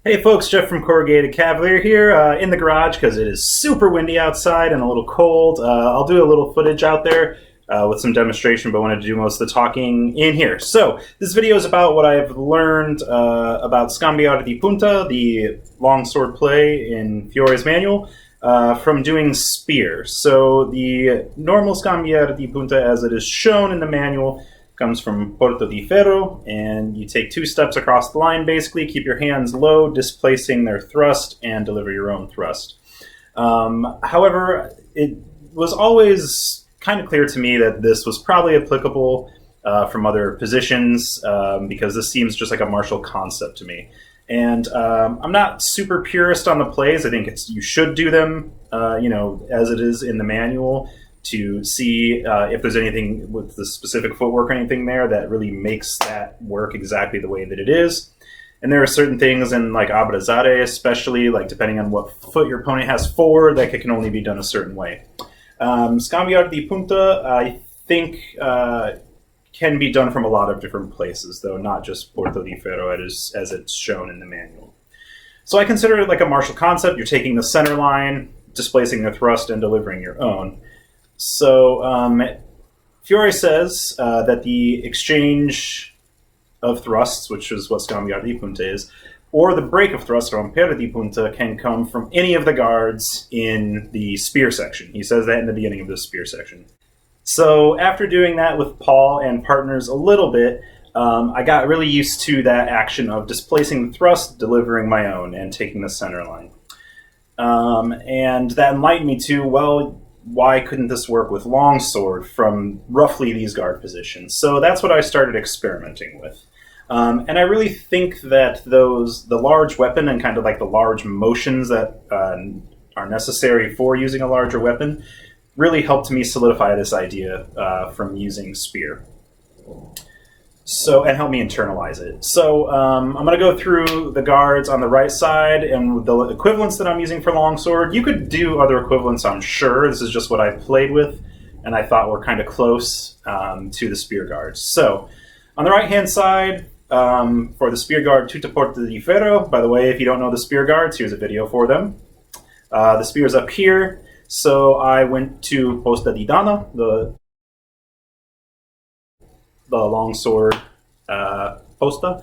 Hey folks, Jeff from Corrugated Cavalier here in the garage because it is super windy outside and a little cold. I'll do a little footage out there with some demonstration, but I wanted to do most of the talking in here. So this video is about what I've learned about Scambiar di Punta, the longsword play in Fiore's manual, from doing spear. So the normal Scambiar di Punta as it is shown in the manual comes from Porta di Ferro, and you take two steps across the line, basically. Keep your hands low, displacing their thrust, and deliver your own thrust. However, it was always kind of clear to me that this was probably applicable from other positions, because this seems just like a martial concept to me. And I'm not super purist on the plays. I think you should do them, as it is in the manual, to see if there's anything with the specific footwork or anything there that really makes that work exactly the way that it is. And there are certain things in like abrazare, especially, like depending on what foot your opponent has forward, that can only be done a certain way. Scambiar di Punta, I think, can be done from a lot of different places, though not just Porta di Ferro as it's shown in the manual. So I consider it like a martial concept. You're taking the center line, displacing the thrust, and delivering your own. So Fiore says that the exchange of thrusts, which is what Scambiar di Punta is, or the break of thrust, rompere di punta, can come from any of the guards in the spear section. He says that in the beginning of the spear section. So after doing that with Paul and partners a little bit, I got really used to that action of displacing the thrust, delivering my own, and taking the center line. And that enlightened me to, well, why couldn't this work with longsword from roughly these guard positions? So that's what I started experimenting with. And I really think that the large weapon and kind of like the large motions that are necessary for using a larger weapon really helped me solidify this idea from using spear. And help me internalize it. So I'm going to go through the guards on the right side and the equivalents that I'm using for longsword. You could do other equivalents, I'm sure. This is just what I played with, and I thought were kind of close to the spear guards. So on the right-hand side, for the spear guard, Tutta Porta di Ferro. By the way, if you don't know the spear guards, here's a video for them. The spear's up here. So I went to Posta di Dana, the longsword posta,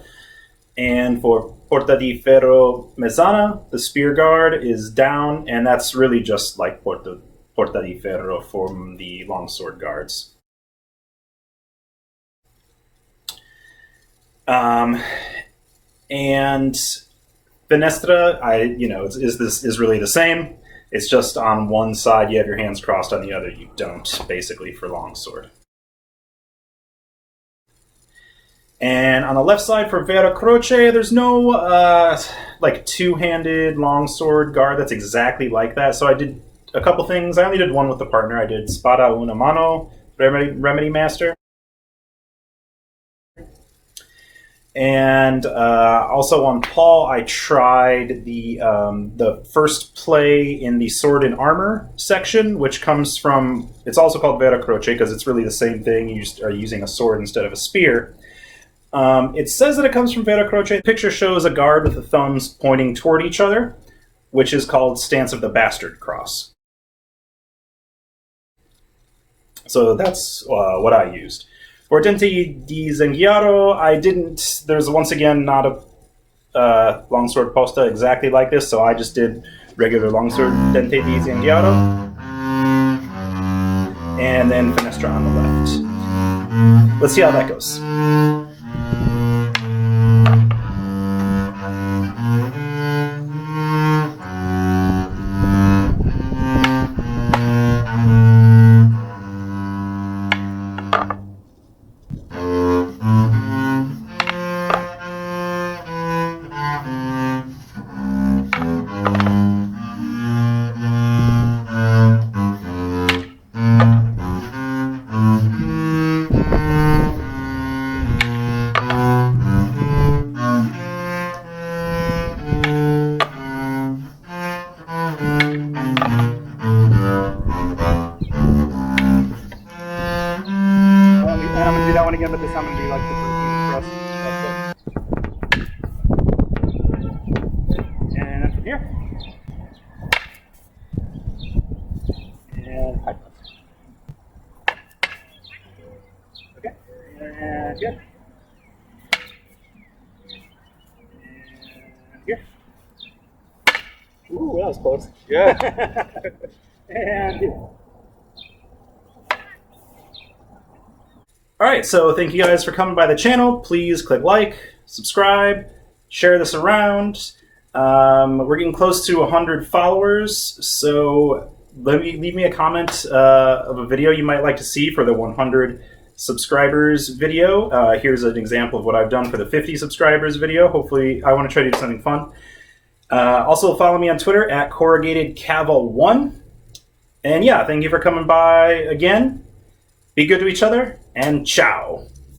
and for Porta di Ferro Mezzana, the spear guard is down, and that's really just like Porta di Ferro from the longsword guards. And Finestra, is really the same. It's just on one side you have your hands crossed, on the other you don't, basically, for longsword. And on the left side for Vera Croce, there's no like two-handed longsword guard that's exactly like that. So I did a couple things. I only did one with the partner. I did Spada una mano, Remedy Master. And also on Paul, I tried the first play in the sword and armor section, which comes from, it's also called Vera Croce because it's really the same thing. You just are using a sword instead of a spear. It says that it comes from Vera Croce. The picture shows a guard with the thumbs pointing toward each other, which is called Stance of the Bastard Cross. So that's what I used. For Dente di Zanghiaro, there's once again not a longsword posta exactly like this, so I just did regular longsword Dente di Zanghiaro, and then Finestra on the left. Let's see how that goes. Do that one again, but this time I'm going to do like the thrust. close. Yeah. And all right, so thank you guys for coming by the channel. Please click like, subscribe, share this around. We're getting close to 100 followers, so leave me a comment of a video you might like to see for the 100 subscribers video. Here's an example of what I've done for the 50 subscribers video. Hopefully, I want to try to do something fun. Also, follow me on Twitter at corrugatedcaval1. And yeah, thank you for coming by again. Be good to each other, and ciao.